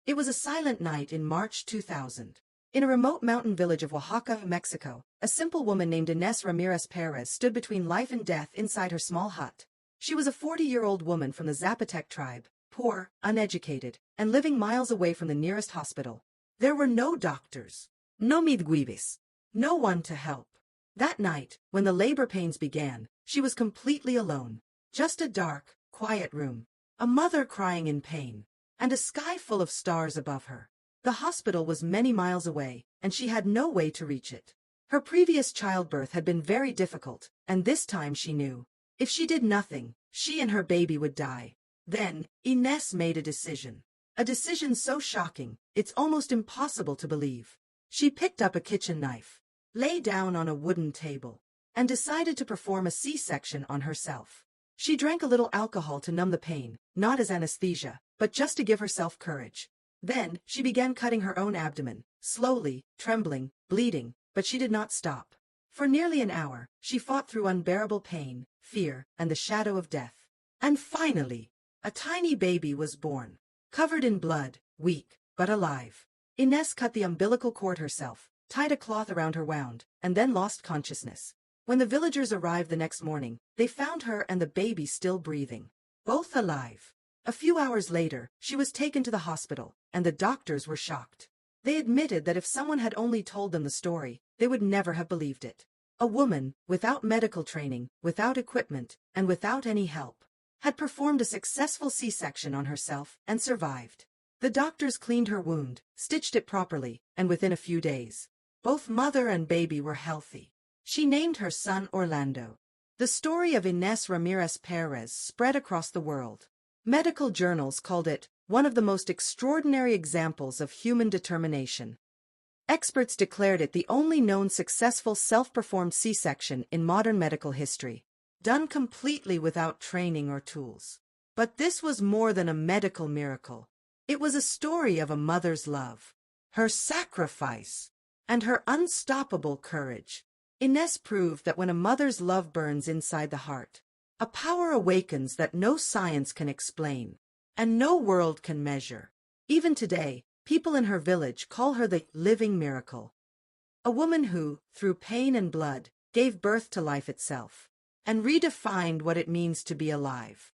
It was a silent night in March 2000. In a remote mountain village of Oaxaca, Mexico, a simple woman named Inés Ramírez Pérez stood between life and death inside her small hut. She was a 40-year-old woman from the Zapotec tribe, poor, uneducated, and living miles away from the nearest hospital. There were no doctors, no midwives, no one to help. That night, when the labor pains began, she was completely alone. Just a dark, quiet room, a mother crying in pain, and a sky full of stars above her. The hospital was many miles away, and she had no way to reach it. Her previous childbirth had been very difficult, and this time she knew, if she did nothing, she and her baby would die. Then, Ines made a decision. A decision so shocking, it's almost impossible to believe. She picked up a kitchen knife, lay down on a wooden table, and decided to perform a C-section on herself. She drank a little alcohol to numb the pain, not as anesthesia, but just to give herself courage. Then, she began cutting her own abdomen, slowly, trembling, bleeding, but she did not stop. For nearly an hour, she fought through unbearable pain, fear, and the shadow of death. And finally, a tiny baby was born, covered in blood, weak, but alive. Ines cut the umbilical cord herself, tied a cloth around her wound, and then lost consciousness. When the villagers arrived the next morning, they found her and the baby still breathing, both alive. A few hours later, she was taken to the hospital, and the doctors were shocked. They admitted that if someone had only told them the story, they would never have believed it. A woman, without medical training, without equipment, and without any help, had performed a successful C-section on herself and survived. The doctors cleaned her wound, stitched it properly, and within a few days, both mother and baby were healthy. She named her son Orlando. The story of Inés Ramírez Pérez spread across the world. Medical journals called it one of the most extraordinary examples of human determination. Experts declared it the only known successful self-performed C-section in modern medical history, done completely without training or tools. But this was more than a medical miracle. It was a story of a mother's love, her sacrifice, and her unstoppable courage. Inés proved that when a mother's love burns inside the heart, a power awakens that no science can explain, and no world can measure. Even today, people in her village call her the living miracle. A woman who, through pain and blood, gave birth to life itself, and redefined what it means to be alive.